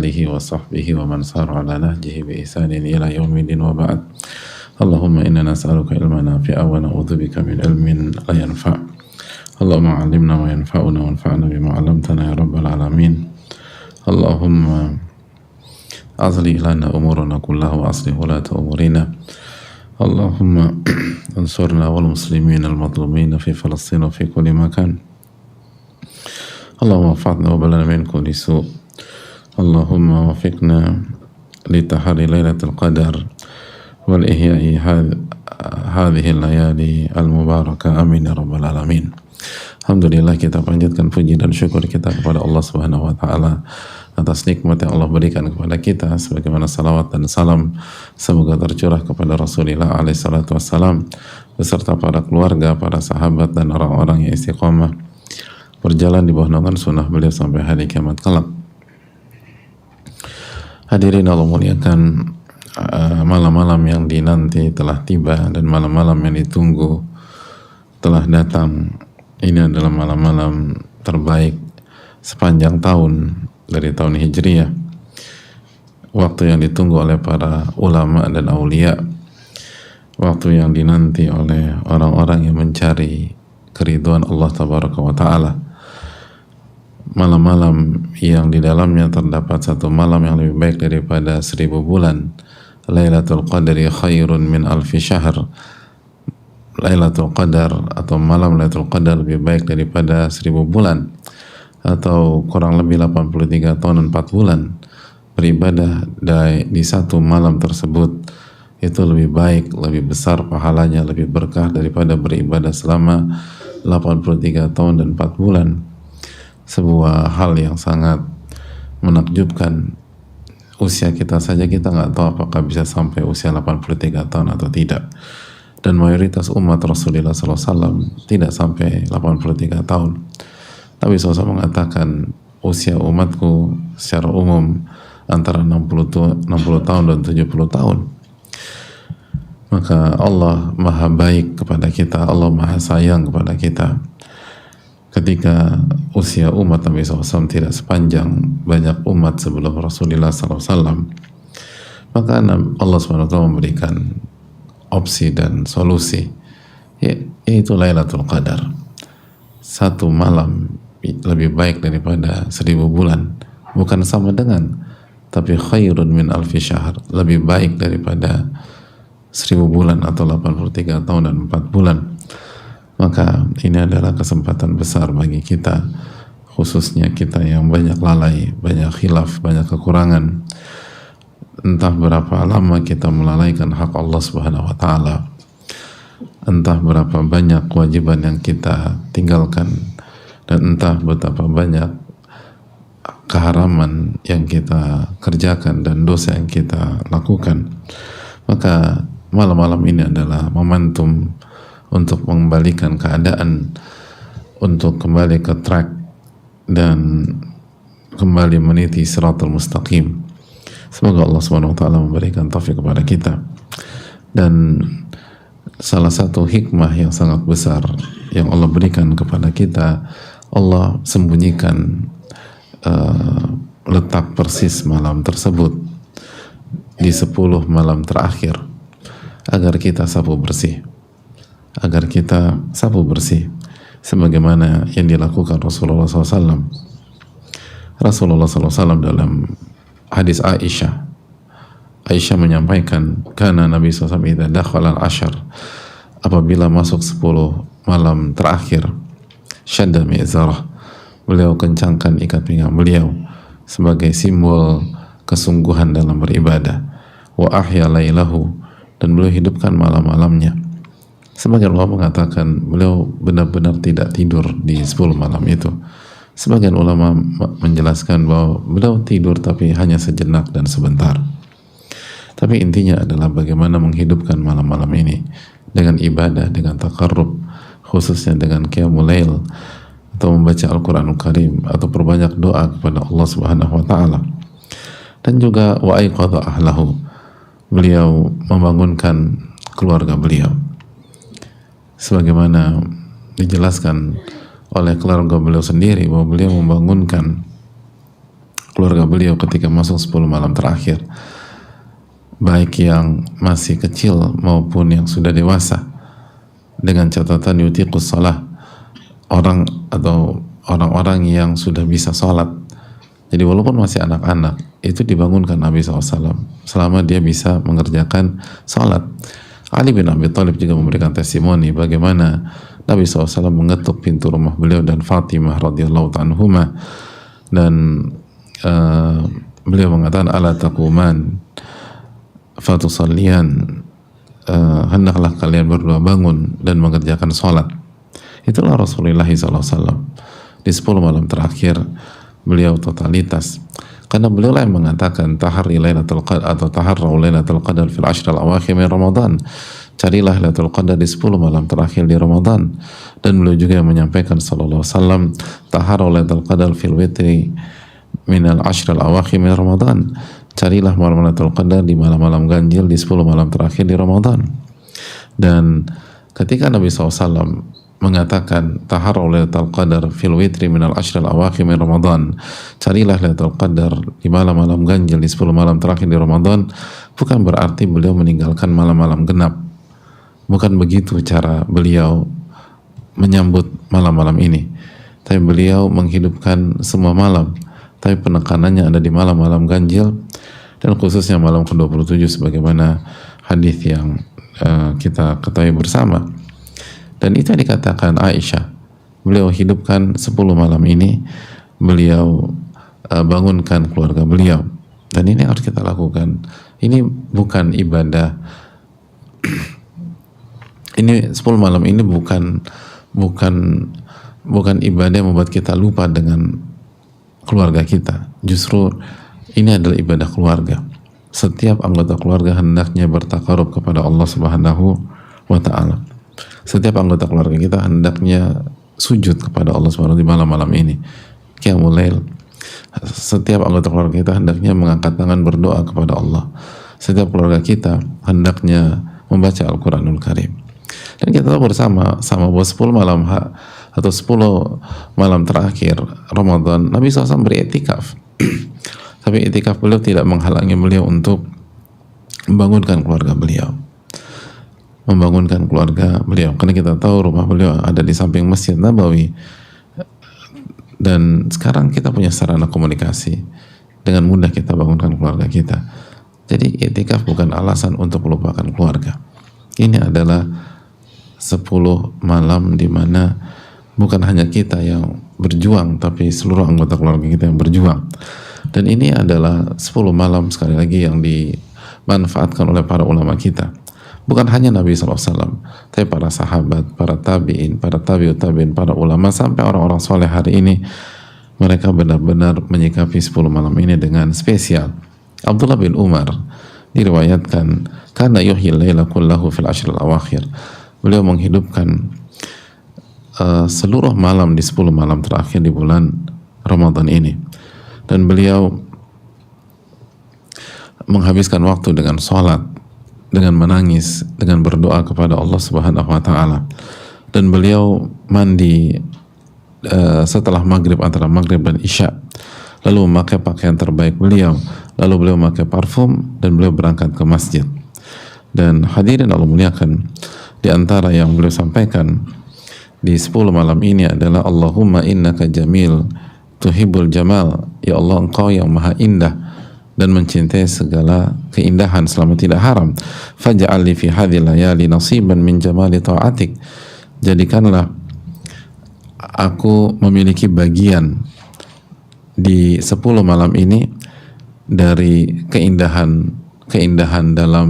alihi wa sahbihi wa man sara ala nahjihi bi ihsanin ila yaumidin wa ba'd. Allahumma inna nas'aluka ilman nafi'a wa na'udzubika min ilmin la yanfa'. Allahumma 'allimna ma yanfa'una wanfa'na bima 'allamtana ya rabbal alamin. Allahumma aslih lana umurana kullaha wa aslih ulata umurina. Allahumma ansurna wal muslimin al madlumin fi Falastin wa fi kulli makan. Allahumma fa'adna wa balana min kulli su'. Allahumma wafiqna li tahari lailatul qadar wal ihya'i hadhihi al-layali al-mubarakah, amin ya rabbal alamin. Alhamdulillah, kita panjatkan puji dan syukur kita kepada Allah Subhanahu wa taala atas nikmat yang Allah berikan kepada kita, sebagaimana salawat dan salam semoga tercurah kepada Rasulullah alaihi salatu wassalam beserta para keluarga, para sahabat dan orang-orang yang istiqamah berjalan di bawah naungan sunnah beliau sampai hari kiamat kelak. Hadirin Allah muliakan, malam-malam yang dinanti telah tiba dan malam-malam yang ditunggu telah datang. Ini adalah malam-malam terbaik sepanjang tahun dari tahun Hijriyah, waktu yang ditunggu oleh para ulama dan aulia, waktu yang dinanti oleh orang-orang yang mencari keridhaan Allah Tabaraka wa Ta'ala. Malam-malam yang di dalamnya terdapat satu malam yang lebih baik daripada 1000 bulan. Lailatul Qadri khairun min alfi syahr. Lailatul Qadar atau malam Lailatul Qadar lebih baik daripada 1000 bulan, atau kurang lebih 83 tahun dan 4 bulan. Beribadah di satu malam tersebut itu lebih baik, lebih besar pahalanya, lebih berkah daripada beribadah selama 83 tahun dan 4 bulan. Sebuah hal yang sangat menakjubkan. Usia kita saja kita nggak tahu apakah bisa sampai usia 83 tahun atau tidak. Dan mayoritas umat Rasulullah SAW tidak sampai 83 tahun. Nabi SAW mengatakan usia umatku secara umum antara 60 tahun dan 70 tahun. Maka Allah maha baik kepada kita, Allah maha sayang kepada kita. Ketika usia umat Nabi SAW tidak sepanjang banyak umat sebelum Rasulullah SAW, maka Allah SWT memberikan opsi dan solusi, yaitu Lailatul Qadar. Satu malam lebih baik daripada 1000 bulan, bukan sama dengan, tapi khairun min alfi syahr, lebih baik daripada 1000 bulan atau 83 tahun dan 4 bulan. Maka ini adalah kesempatan besar bagi kita, khususnya kita yang banyak lalai, banyak khilaf, banyak kekurangan. Entah berapa lama kita melalaikan hak Allah Subhanahu wa taala, entah berapa banyak kewajiban yang kita tinggalkan, dan entah betapa banyak keharaman yang kita kerjakan dan dosa yang kita lakukan. Maka malam-malam ini adalah momentum untuk mengembalikan keadaan, untuk kembali ke track dan kembali meniti siratal mustaqim. Semoga Allah SWT memberikan taufik kepada kita. Dan salah satu hikmah yang sangat besar yang Allah berikan kepada kita, Allah sembunyikan letak persis malam tersebut di 10 malam terakhir agar kita sapu bersih, sebagaimana yang dilakukan Rasulullah SAW. Rasulullah SAW dalam hadis Aisyah menyampaikan, karena Nabi SAW idza dakhala al-ashar, apabila masuk 10 malam terakhir, syadda mi'zarah, beliau kencangkan ikat pinggang beliau sebagai simbol kesungguhan dalam beribadah. Wa ahya lailahu, dan beliau hidupkan malam-malamnya. Sebagian ulama mengatakan beliau benar-benar tidak tidur di 10 malam itu. Sebagian ulama menjelaskan bahwa beliau tidur tapi hanya sejenak dan sebentar. Tapi intinya adalah bagaimana menghidupkan malam-malam ini dengan ibadah, dengan taqarrub, khususnya dengan qiyamul lail atau membaca Al-Quranul Karim atau perbanyak doa kepada Allah Subhanahu wa taala. Dan juga wa aiqadha ahlahu, beliau membangunkan keluarga beliau. Sebagaimana dijelaskan oleh keluarga beliau sendiri bahwa beliau membangunkan keluarga beliau ketika masuk 10 malam terakhir, baik yang masih kecil maupun yang sudah dewasa, dengan catatan yutiqus shalah, orang atau orang-orang yang sudah bisa sholat. Jadi walaupun masih anak-anak, itu dibangunkan Nabi SAW selama dia bisa mengerjakan sholat. Ali bin Abi Thalib juga memberikan testimoni bagaimana Nabi SAW mengetuk pintu rumah beliau dan Fatimah radhiyallahu anhuma, dan beliau mengatakan ala taquman fatusallian, hendaklah kalian berdua bangun dan mengerjakan sholat. Itulah Rasulullah SAW. Di 10 malam terakhir beliau totalitas, karena beliau lah yang mengatakan tahari lailatul qadar atau taharrau lailatul qadar fil ashr al-awakhir min Ramadan, carilah lailatul qadar di 10 malam terakhir di Ramadan. Dan beliau juga yang menyampaikan sallallahu alaihi wasallam taharrau lailatul qadar fil witri min al-ashr al-awakhir min Ramadan, carilah malam lailatul qadar di malam-malam ganjil di 10 malam terakhir di Ramadan. Dan ketika Nabi SAW mengatakan taharrau lailatul qadar fil witri minal ashr al-awakhir min Ramadan, carilah lailatul qadar di malam-malam ganjil di 10 malam terakhir di Ramadan, bukan berarti beliau meninggalkan malam-malam genap. Bukan begitu cara beliau menyambut malam-malam ini, tapi beliau menghidupkan semua malam, tapi penekanannya ada di malam-malam ganjil dan khususnya malam ke-27 sebagaimana hadis yang kita ketahui bersama. Dan itu yang dikatakan Aisyah, beliau hidupkan 10 malam ini, beliau bangunkan keluarga beliau, dan ini harus kita lakukan. Ini bukan ibadah ini 10 malam ini bukan ibadah yang membuat kita lupa dengan keluarga kita. Justru ini adalah ibadah keluarga. Setiap anggota keluarga hendaknya bertakarub kepada Allah Subhanahu wa ta'ala. Setiap anggota keluarga kita hendaknya sujud kepada Allah Subhanahu di malam-malam ini, qiyamul lail. Setiap anggota keluarga kita hendaknya mengangkat tangan berdoa kepada Allah. Setiap keluarga kita hendaknya membaca Al-Quranul Karim. Dan kita tahu bersama bahwa 10 malam atau 10 malam terakhir Ramadan Nabi SAW beritikaf. Tapi itikaf beliau tidak menghalangi beliau untuk membangunkan keluarga beliau. Karena kita tahu rumah beliau ada di samping Masjid Nabawi, dan sekarang kita punya sarana komunikasi, dengan mudah kita bangunkan keluarga kita. Jadi i'tikaf bukan alasan untuk melupakan keluarga. Ini adalah 10 malam di mana bukan hanya kita yang berjuang, tapi seluruh anggota keluarga kita yang berjuang. Dan ini adalah 10 malam sekali lagi yang dimanfaatkan oleh para ulama kita. Bukan hanya Nabi SAW, tapi para sahabat, para tabi'in, para tabi'ut tabi'in, para ulama, sampai orang-orang soleh hari ini, mereka benar-benar menyikapi 10 malam ini dengan spesial. Abdullah bin Umar diriwayatkan, karena yuhyil laila kullahu fil ashr al-awakhir, beliau menghidupkan seluruh malam di 10 malam terakhir di bulan Ramadan ini, dan beliau menghabiskan waktu dengan sholat, dengan menangis, dengan berdoa kepada Allah Subhanahu wa ta'ala. Dan beliau mandi setelah maghrib, antara maghrib dan isya, lalu memakai pakaian terbaik beliau, lalu beliau memakai parfum, dan beliau berangkat ke masjid. Dan hadirin Allah muliakan, di antara yang beliau sampaikan di 10 malam ini adalah Allahumma innaka jamil tuhibbul jamal, ya Allah engkau yang maha indah dan mencintai segala keindahan selama tidak haram. Faj'al li fi hadhil layali nasiban min jamali ta'atik, jadikanlah aku memiliki bagian di 10 malam ini dari keindahan dalam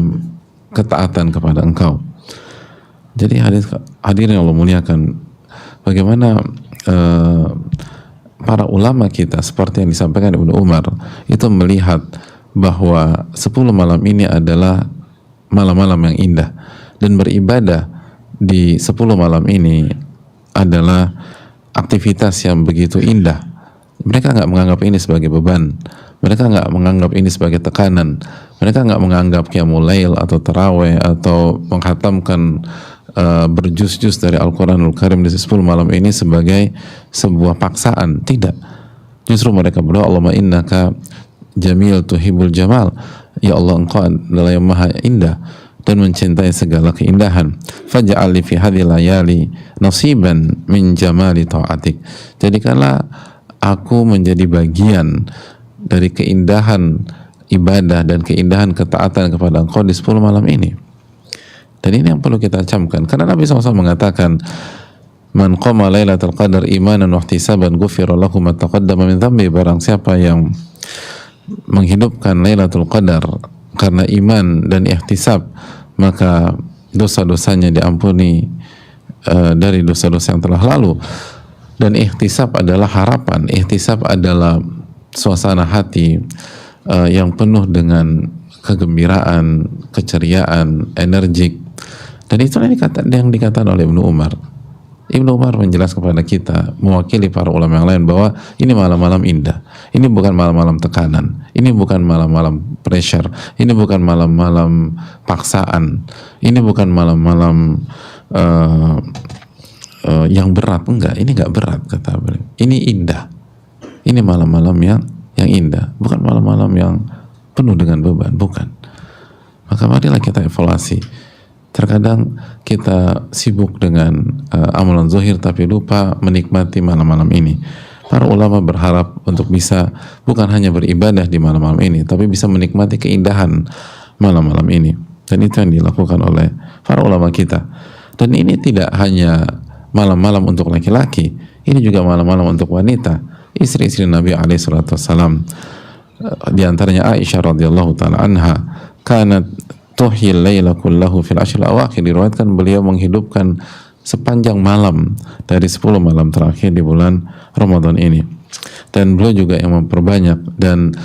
ketaatan kepada engkau. Jadi hadirin Allah muliakan, bagaimana para ulama kita seperti yang disampaikan Ibnu Umar itu melihat bahwa 10 malam ini adalah malam-malam yang indah, dan beribadah di 10 malam ini adalah aktivitas yang begitu indah. Mereka nggak menganggap ini sebagai beban, mereka nggak menganggap ini sebagai tekanan, mereka nggak menganggap qiyamul lail atau taraweh atau menghatamkan berjuz-juz dari Al-Quranul Karim di 10 malam ini sebagai sebuah paksaan. Tidak. Justru mereka berdoa, Allahumma innaka jamil tuhibbul jamal, ya Allah engkau adalah yang maha indah dan mencintai segala keindahan. Faj'al li fi hadhil layali nasiban min jamali ta'atik, jadikanlah aku menjadi bagian dari keindahan ibadah dan keindahan ketaatan kepada engkau di 10 malam ini. Dan ini yang perlu kita camkan, karena Nabi SAW mengatakan, man qama lailatul qadar imanan wa ihtisaban ghufira lahu ma taqaddama min dhanbi, barang siapa yang menghidupkan Lailatul Qadar karena iman dan ihtisab, maka dosa-dosanya diampuni dari dosa-dosa yang telah lalu. Dan ihtisab adalah harapan, ihtisab adalah suasana hati yang penuh dengan kegembiraan, keceriaan, energik. Dan itu yang dikatakan oleh Ibnu Umar. Ibnu Umar menjelaskan kepada kita, mewakili para ulama yang lain, bahwa ini malam-malam indah, ini bukan malam-malam tekanan, ini bukan malam-malam pressure, ini bukan malam-malam paksaan, ini bukan malam-malam yang berat. Enggak, ini enggak berat, kata beliau. Ini indah, ini malam-malam yang indah, bukan malam-malam yang penuh dengan beban, bukan. Maka marilah kita evaluasi. Terkadang kita sibuk dengan amalan zahir tapi lupa menikmati malam-malam ini. Para ulama berharap untuk bisa bukan hanya beribadah di malam-malam ini, tapi bisa menikmati keindahan malam-malam ini. Dan itu yang dilakukan oleh para ulama kita. Dan ini tidak hanya malam-malam untuk laki-laki, ini juga malam-malam untuk wanita. Istri-istri Nabi SAW, di antaranya Aisyah radhiyallahu taala anha, kanat tuhil laila kullahu fil ashr awakhir, diriwayatkan beliau menghidupkan sepanjang malam dari 10 malam terakhir di bulan Ramadan ini. Dan beliau juga yang memperbanyak, dan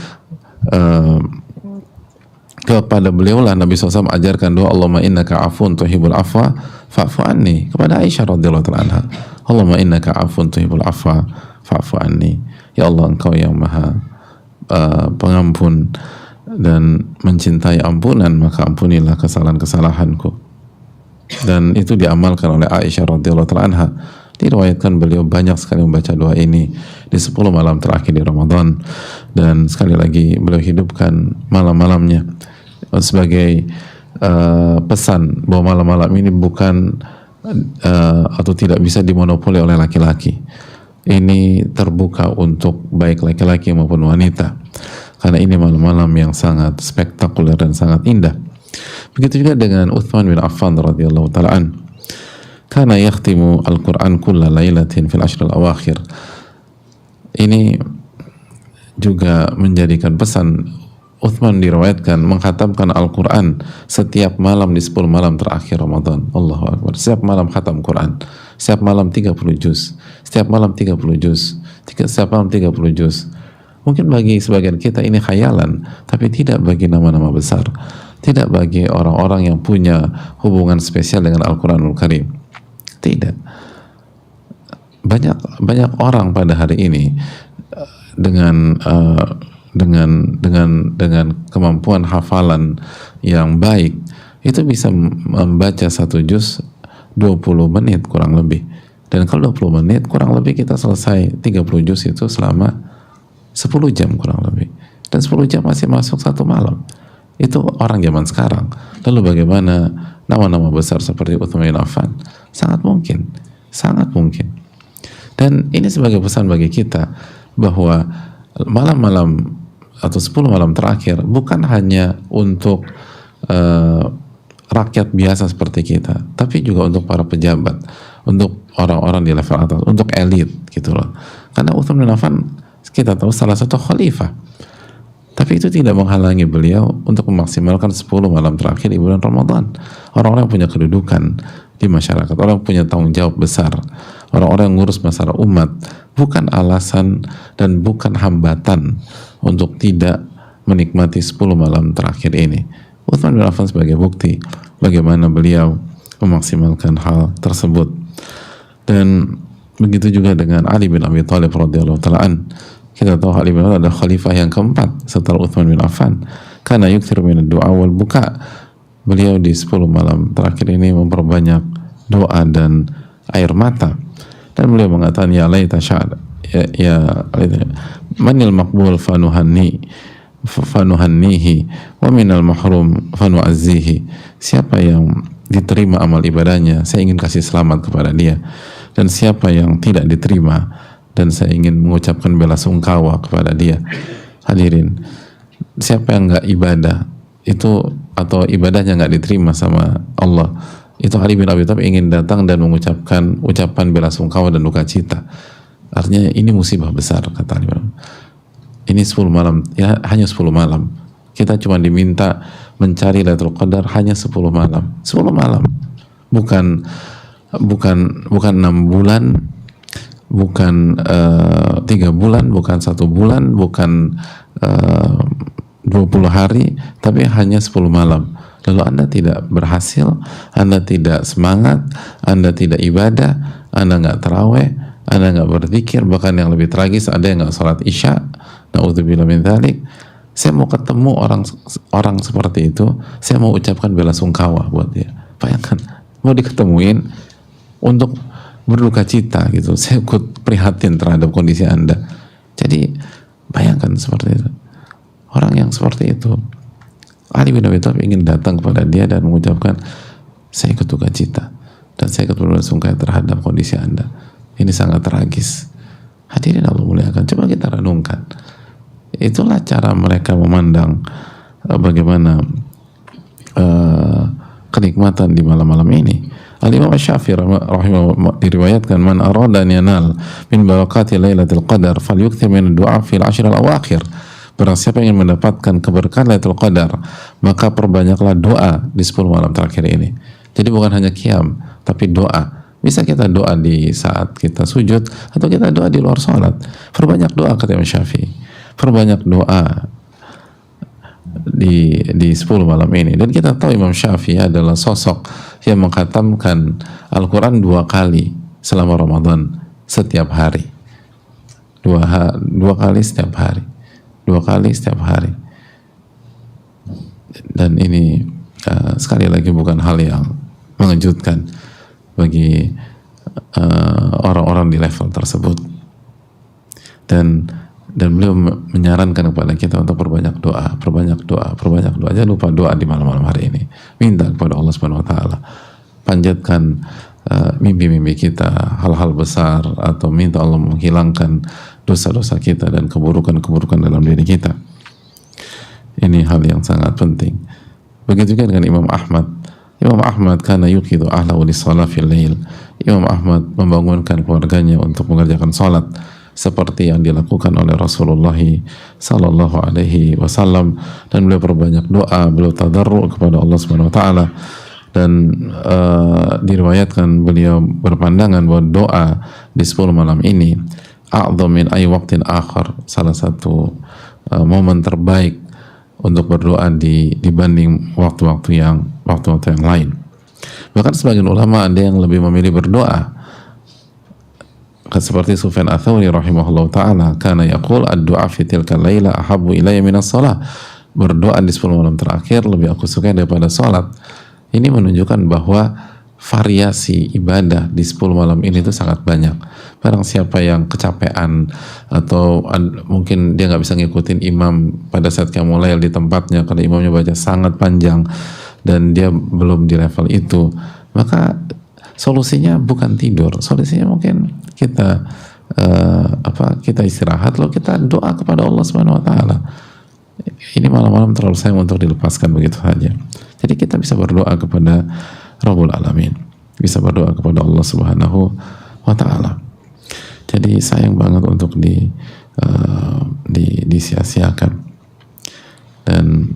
kepada beliau lah Nabi SAW ajarkan doa Allahumma innaka afun tuhibbul afwa fa'fu anni, kepada Aisyah radhiyallahu ta'ala anha, Allahumma innaka afun tuhibbul afwa fa'fu anni, ya Allah engkau yang maha pengampun dan mencintai ampunan, maka ampunilah kesalahan-kesalahanku. Dan itu diamalkan oleh Aisyah radhiyallahu ta'ala anha. Diriwayatkan beliau banyak sekali membaca doa ini di 10 malam terakhir di Ramadan. Dan sekali lagi beliau hidupkan malam-malamnya sebagai pesan bahwa malam-malam ini bukan atau tidak bisa dimonopoli oleh laki-laki. Ini terbuka untuk baik laki-laki maupun wanita, karena ini malam-malam yang sangat spektakuler dan sangat indah. Begitu juga dengan Uthman bin Affan radhiyallahu ta'ala an, kana yakhtimu al-Quran kulla lailatin fil ashr al-awakhir. Ini juga menjadikan pesan. Uthman diriwayatkan mengkhatamkan Al-Quran setiap malam di 10 malam terakhir Ramadan. Allahu Akbar. Setiap malam khatam Quran, setiap malam 30 juz, setiap malam 30 juz, setiap malam 30 juz. Mungkin bagi sebagian kita ini khayalan, tapi tidak bagi nama-nama besar, tidak bagi orang-orang yang punya hubungan spesial dengan Al-Quranul Karim. Tidak. Banyak orang pada hari ini dengan kemampuan hafalan yang baik itu bisa membaca satu juz 20 menit kurang lebih. Dan kalau 20 menit kurang lebih kita selesai 30 juz itu selama 10 jam kurang lebih. Dan 10 jam masih masuk satu malam. Itu orang zaman sekarang. Lalu bagaimana nama-nama besar seperti Uthman bin Affan? Sangat mungkin. Sangat mungkin. Dan ini sebagai pesan bagi kita bahwa malam-malam atau 10 malam terakhir bukan hanya untuk rakyat biasa seperti kita, tapi juga untuk para pejabat, untuk orang-orang di level atas, untuk elit gitu loh. Karena Uthman bin Affan kita tahu salah satu khalifah, tapi itu tidak menghalangi beliau untuk memaksimalkan 10 malam terakhir di bulan Ramadan. Orang-orang yang punya kedudukan di masyarakat, orang yang punya tanggung jawab besar, orang-orang yang ngurus masalah umat, bukan alasan dan bukan hambatan untuk tidak menikmati 10 malam terakhir ini. Uthman bin Affan sebagai bukti bagaimana beliau memaksimalkan hal tersebut. Dan begitu juga dengan Ali bin Abi Thalib radhiyallahu ta'ala an. Kita tahu Ali bin Abi Thalib adalah khalifah yang keempat setelah Uthman bin Affan. Karena yukthiru min ad-du'a wal buka. Beliau di 10 malam terakhir ini memperbanyak doa dan air mata. Dan beliau mengatakan ya laita sya'ad, manil maqbul fanuhannihi wa minal mahrum fanu'azzihi. Siapa yang diterima amal ibadahnya, saya ingin kasih selamat kepada dia, dan siapa yang tidak diterima, dan saya ingin mengucapkan bela sungkawa kepada dia. Hadirin, siapa yang nggak ibadah itu, atau ibadahnya nggak diterima sama Allah, itu Ali bin Abi Thalib ingin datang dan mengucapkan ucapan bela sungkawa dan duka cita. Artinya ini musibah besar, kata Ali bin Abi Thalib. Ini 10 malam, ya hanya 10 malam. Kita cuma diminta mencari Lailatul Qadar hanya 10 malam. 10 malam. Bukan 6 bulan, bukan 3 bulan, bukan 1 bulan, bukan 20 hari, tapi hanya 10 malam. Lalu Anda tidak berhasil, Anda tidak semangat, Anda tidak ibadah, Anda nggak taraweh, Anda nggak berzikir, bahkan yang lebih tragis ada yang nggak sholat isya. Na'udzubillah min dzalik. Saya mau ketemu orang seperti itu, saya mau ucapkan bela sungkawa buat dia. Bayangkan, mau diketemuin untuk berduka cita gitu. Saya ikut prihatin terhadap kondisi Anda. Jadi bayangkan seperti itu. Orang yang seperti itu, Ali bin Abi Thalib ingin datang kepada dia dan mengucapkan, saya ikut duka cita dan saya ikut bersungkawa terhadap kondisi Anda. Ini sangat tragis. Hadirin Allah muliakan, coba kita renungkan. Itulah cara mereka memandang bagaimana kenikmatan di malam-malam ini. Al-Imam Syafi'i rahimahullah diriwayatkan, man arada an yanal min barakati Lailatul Qadar falyukthir min ad-du'a fil 'ashr al-awakhir. Barang siapa yang mendapatkan keberkahan Lailatul Qadar, maka perbanyaklah doa di 10 malam terakhir ini. Jadi bukan hanya qiyam, tapi doa. Bisa kita doa di saat kita sujud, atau kita doa di luar salat. Perbanyak doa, kata Imam Syafi'i. Perbanyak doa di 10 malam ini. Dan kita tahu Imam Syafi'i adalah sosok yang mengkhatamkan Al-Quran 2 kali selama Ramadan setiap hari. Dua kali setiap hari. 2 kali setiap hari. Dan ini sekali lagi bukan hal yang mengejutkan bagi orang-orang di level tersebut. Dan beliau menyarankan kepada kita untuk perbanyak doa. Jangan lupa doa di malam-malam hari ini. Minta kepada Allah Subhanahu wa taala. Panjatkan mimpi-mimpi kita, hal-hal besar, atau minta Allah menghilangkan dosa-dosa kita dan keburukan-keburukan dalam diri kita. Ini hal yang sangat penting. Begitu juga dengan Imam Ahmad. Imam Ahmad kana yuqidu ahlahu lis-shalah fil lail. Imam Ahmad membangunkan keluarganya untuk mengerjakan salat seperti yang dilakukan oleh Rasulullah sallallahu alaihi wasallam, dan beliau perbanyak doa, beliau tadarru kepada Allah Subhanahu wa taala, dan diriwayatkan beliau berpandangan bahwa doa di 10 malam ini a'dham min ay waqtin akhar, salah satu momen terbaik untuk berdoa dibanding waktu-waktu yang lain. Bahkan sebagian ulama ada yang lebih memilih berdoa, seperti Sufyan Ats-Tsauri rahimahullah ta'ala, kana yaqul ad-du'a fi tilka laila ahabbu ilayya minas shalah. Berdoa di 10 malam terakhir lebih aku suka daripada salat. Ini menunjukkan bahwa variasi ibadah di 10 malam ini itu sangat banyak. Barang siapa yang kecapean atau mungkin dia nggak bisa ngikutin imam pada saat qiyamul lail di tempatnya karena imamnya baca sangat panjang dan dia belum di level itu, maka solusinya bukan tidur. Solusinya mungkin kita kita istirahat, lalu kita doa kepada Allah Subhanahu wa taala. Ini malam-malam terlalu sayang untuk dilepaskan begitu saja. Jadi kita bisa berdoa kepada Rabbul Alamin, bisa berdoa kepada Allah Subhanahu wa taala. Jadi sayang banget untuk disia-siakan, dan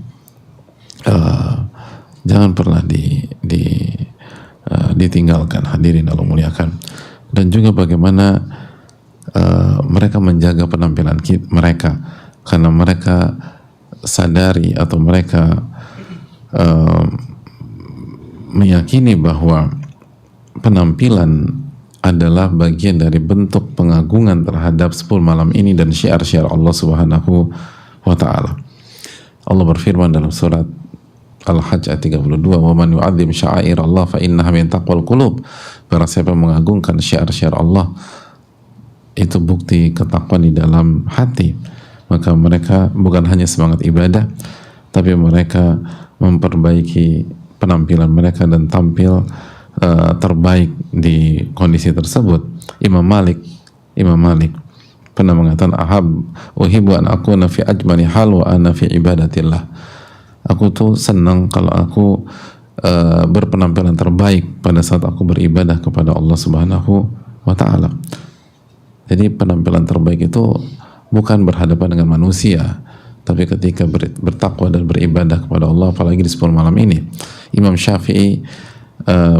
jangan pernah ditinggalkan, hadirin Allah muliakan. Dan juga bagaimana mereka menjaga penampilan mereka, karena mereka sadari atau mereka meyakini bahwa penampilan adalah bagian dari bentuk pengagungan terhadap 10 malam ini dan syiar-syiar Allah Subhanahu wa taala. Allah berfirman dalam surat Al-Hajj ayat 32, "Wa man yu'azzim sya'air Allah fa innaha min taqwal qulub." Barang siapa mengagungkan syiar-syiar Allah, itu bukti ketakwaan di dalam hati. Maka mereka bukan hanya semangat ibadah, tapi mereka memperbaiki penampilan mereka dan tampil terbaik di kondisi tersebut. Imam Malik pernah mengatakan, uhibbu an akuna fi ajmali hal wa ana fi ibadatillah. Aku tuh senang kalau aku berpenampilan terbaik pada saat aku beribadah kepada Allah Subhanahu wa ta'ala. Jadi penampilan terbaik itu bukan berhadapan dengan manusia, tapi ketika bertakwa dan beribadah kepada Allah, apalagi di 10 malam ini. Imam Syafi'i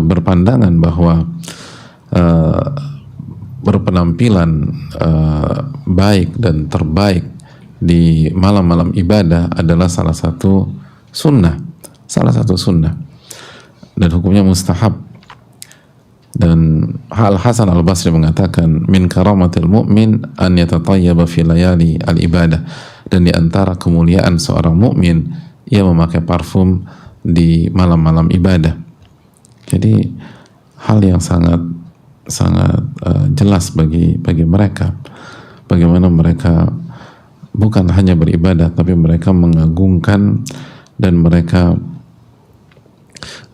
berpandangan bahwa berpenampilan baik dan terbaik di malam-malam ibadah adalah salah satu sunnah dan hukumnya mustahab. Dan Al Hasan Al Basri mengatakan, min karamatil mu'min an yatatayyaba fi layali al ibadah, dan di antara kemuliaan seorang mukmin ia memakai parfum di malam-malam ibadah. Jadi hal yang sangat jelas bagi mereka, bagaimana mereka bukan hanya beribadah, tapi mereka mengagungkan dan mereka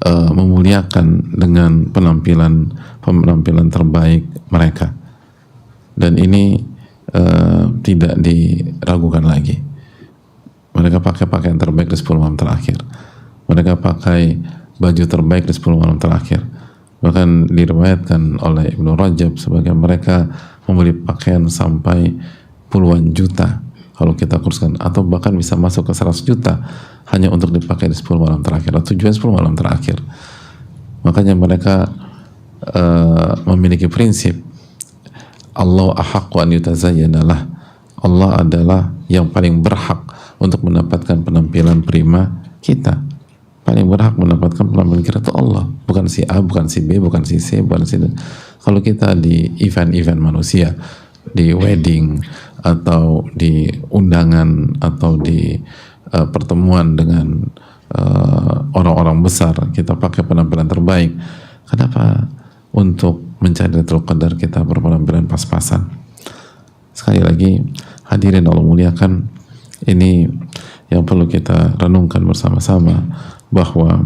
memuliakan dengan penampilan terbaik mereka. Dan ini tidak diragukan lagi. Mereka pakai pakaian terbaik di 10 malam terakhir. Mereka pakai baju terbaik di 10 malam terakhir. Bahkan diriwayatkan oleh Ibnu Rajab sebagai mereka membeli pakaian sampai puluhan juta kalau kita kurskan, atau bahkan bisa masuk ke 100 juta hanya untuk dipakai di 10 malam terakhir, atau tujuan 10 malam terakhir. Makanya mereka memiliki prinsip Allah ahaqqu an yutazayyanalah, Allah adalah yang paling berhak untuk mendapatkan penampilan prima kita. Paling berhak mendapatkan penampilan kita itu Allah, bukan si A, bukan si B, bukan si C, bukan si D. Kalau kita di event-event manusia, di wedding atau di undangan atau di pertemuan dengan orang-orang besar, kita pakai penampilan terbaik. Kenapa untuk mencari Lailatul Qadar kita berpenampilan pas-pasan? Sekali lagi, hadirin Allah muliakan, ini yang perlu kita renungkan bersama-sama, bahwa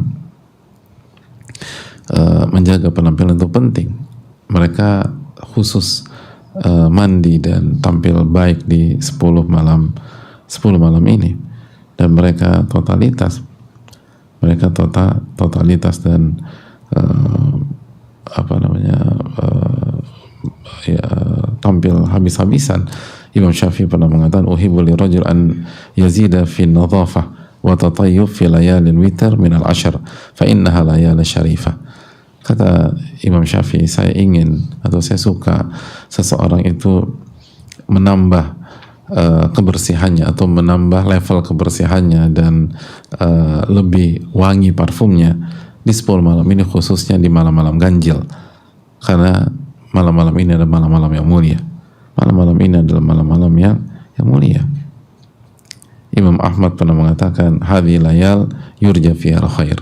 menjaga penampilan itu penting. Mereka khusus mandi dan tampil baik di 10 malam ini, dan mereka totalitas dan tampil habis-habisan. Imam Syafi'i pernah mengatakan, uhibbu li rajul an yazida fi nadhafah wa tatayyub fi layalin witr min al-ashr fa innaha layal syarifah. Kata Imam Syafi'i, saya ingin atau saya suka seseorang itu menambah kebersihannya atau menambah level kebersihannya dan lebih wangi parfumnya di 10 malam ini, khususnya di malam-malam ganjil, karena malam-malam ini adalah malam-malam yang mulia. Malam-malam ini adalah malam-malam yang mulia. Imam Ahmad pernah mengatakan, hadhi layal yurja fiha khair.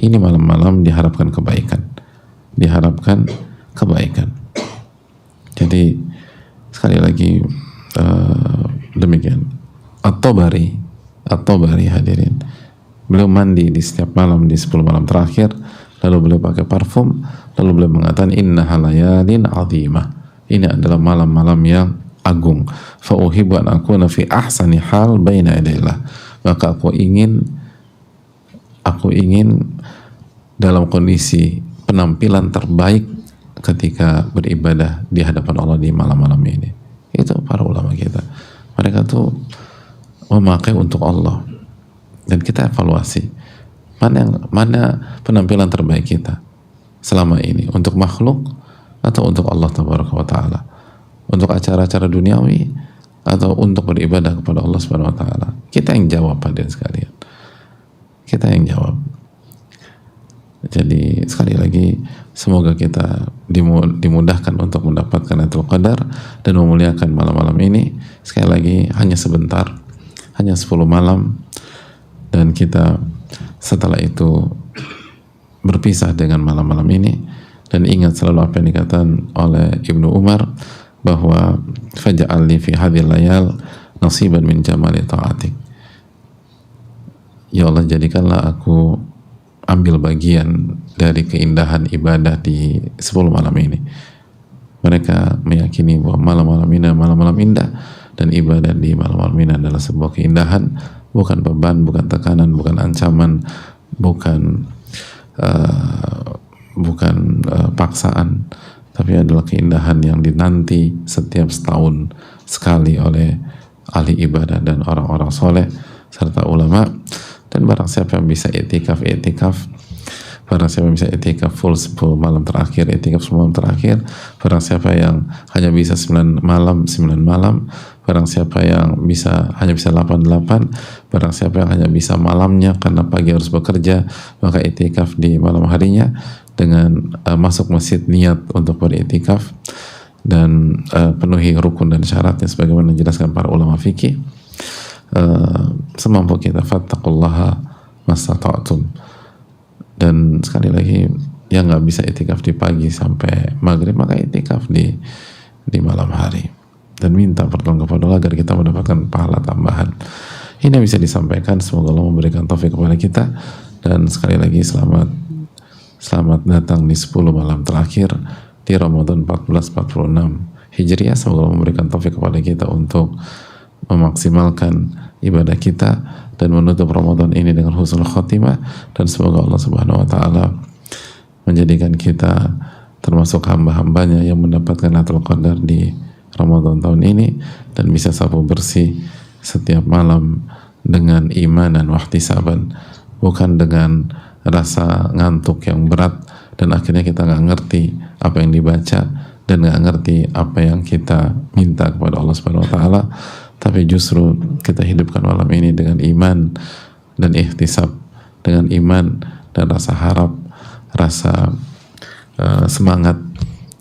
Ini malam-malam diharapkan kebaikan. Jadi sekali lagi demikian. At-Tabari hadirin, beliau mandi di setiap malam di 10 malam terakhir, lalu beliau pakai parfum, lalu beliau mengatakan, innaha layalin azimah. Ini adalah malam-malam yang agung. Fa uhibbu an akuna fi ahsani hal baina yadayillah. Maka aku ingin dalam kondisi penampilan terbaik ketika beribadah di hadapan Allah di malam-malam ini. Itu para ulama kita. Mereka tuh memakai untuk Allah. Dan kita evaluasi mana penampilan terbaik kita selama ini, untuk makhluk atau untuk Allah Tabaraka wa Ta'ala, untuk acara-acara duniawi atau untuk beribadah kepada Allah Subhanahu wa Ta'ala. Kita yang jawab, hadirin sekalian. Kita yang jawab. Jadi sekali lagi, semoga kita dimudahkan untuk mendapatkan Lailatul Qadar dan memuliakan malam-malam ini. Sekali lagi, hanya sebentar, hanya 10 malam, dan kita setelah itu berpisah dengan malam-malam ini. Dan ingat selalu apa yang dikatakan oleh Ibnu Umar, bahwa faj'al li fi hadhil layal nasiban min jamali ta'atik. Ya Allah, jadikanlah aku ambil bagian dari keindahan ibadah di 10 malam ini. Mereka meyakini bahwa malam-malam ini malam-malam indah, dan ibadah di malam-malam ini adalah sebuah keindahan, bukan beban, bukan tekanan, bukan ancaman, bukan paksaan, tapi adalah keindahan yang dinanti setiap setahun sekali oleh ahli ibadah dan orang-orang soleh serta ulama. Dan barang siapa yang bisa itikaf, barang siapa yang bisa itikaf full 10 malam terakhir, itikaf 10 malam terakhir, barang siapa yang hanya bisa 9 malam, barang siapa yang hanya bisa 8, barang siapa yang hanya bisa malamnya karena pagi harus bekerja, maka itikaf di malam harinya dengan masuk masjid niat untuk beritikaf dan penuhi rukun dan syaratnya sebagaimana dijelaskan para ulama fikih. Semampu kita, fattaqullaha mastata'tum. Dan sekali lagi, yang nggak bisa itikaf di pagi sampai maghrib, maka itikaf di malam hari dan minta pertolongan kepada Allah agar kita mendapatkan pahala tambahan. Ini yang bisa disampaikan, semoga Allah memberikan taufik kepada kita. Dan sekali lagi selamat datang di 10 malam terakhir di Ramadan 1446 Hijriah. Semoga Allah memberikan taufik kepada kita untuk memaksimalkan ibadah kita dan menutup Ramadan ini dengan husnul khotimah, dan semoga Allah Subhanahu wa taala menjadikan kita termasuk hamba-hambanya yang mendapatkan Lailatul Qadar di Ramadan tahun ini dan bisa sapu bersih setiap malam dengan iman dan wahtisaban, bukan dengan rasa ngantuk yang berat dan akhirnya kita nggak ngerti apa yang dibaca dan nggak ngerti apa yang kita minta kepada Allah Subhanahu wa taala, tapi justru kita hidupkan malam ini dengan iman dan ihtisab, dengan iman dan rasa harap, rasa semangat.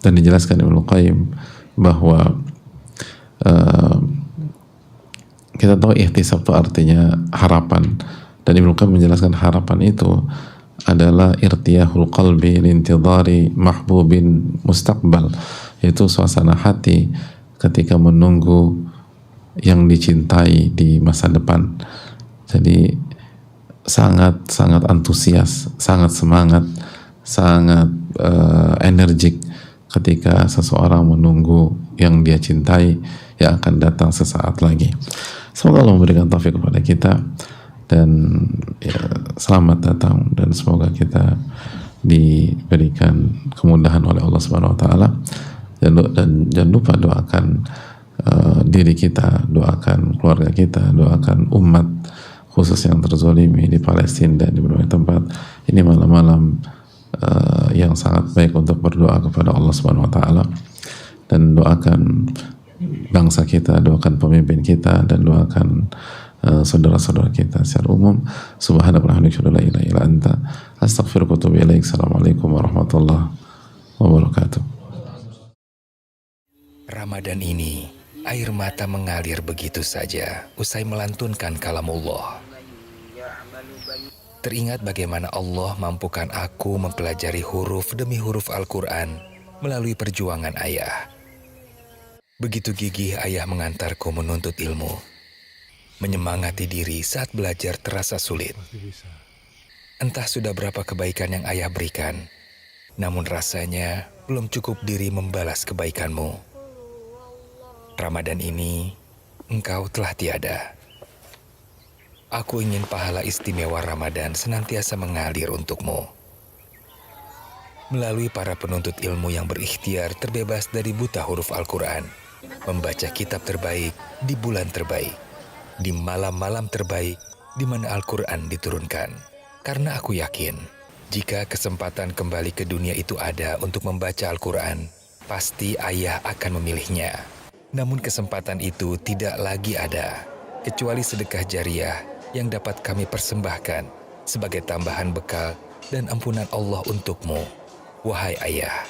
Dan dijelaskan Ibnu Qayyim bahwa kita tahu ihtisab itu artinya harapan, dan Ibnu Qayyim menjelaskan harapan itu adalah irtiyahul qalbi lintidhari mahbubin mustaqbal, yaitu suasana hati ketika menunggu yang dicintai di masa depan. Jadi sangat antusias, sangat semangat, sangat energik ketika seseorang menunggu yang dia cintai yang akan datang sesaat lagi. Semoga Allah memberikan taufik kepada kita, dan ya, selamat datang, dan semoga kita diberikan kemudahan oleh Allah Subhanahu wa taala. Dan jangan lupa doakan diri kita, doakan keluarga kita, doakan umat khusus yang terzolimi di Palestina dan di berbagai tempat. Ini malam-malam yang sangat baik untuk berdoa kepada Allah Subhanahu wa taala, dan doakan bangsa kita, doakan pemimpin kita, dan doakan saudara-saudara kita secara umum. Subhanallah wa bihamdihi, astaghfiruka wa atubu ilaik. Assalamualaikum warahmatullahi wabarakatuh. Ramadan ini air mata mengalir begitu saja usai melantunkan kalamullah. Teringat bagaimana Allah mampukan aku mempelajari huruf demi huruf Al-Quran melalui perjuangan ayah. Begitu gigih ayah mengantarku menuntut ilmu, menyemangati diri saat belajar terasa sulit. Entah sudah berapa kebaikan yang ayah berikan, namun rasanya belum cukup diri membalas kebaikanmu. Ramadan ini, engkau telah tiada. Aku ingin pahala istimewa Ramadan senantiasa mengalir untukmu. Melalui para penuntut ilmu yang berikhtiar terbebas dari buta huruf Al-Quran, membaca kitab terbaik di bulan terbaik, di malam-malam terbaik di mana Al-Quran diturunkan. Karena aku yakin, jika kesempatan kembali ke dunia itu ada untuk membaca Al-Quran, pasti ayah akan memilihnya. Namun kesempatan itu tidak lagi ada, kecuali sedekah jariah yang dapat kami persembahkan sebagai tambahan bekal dan ampunan Allah untukmu, wahai ayah.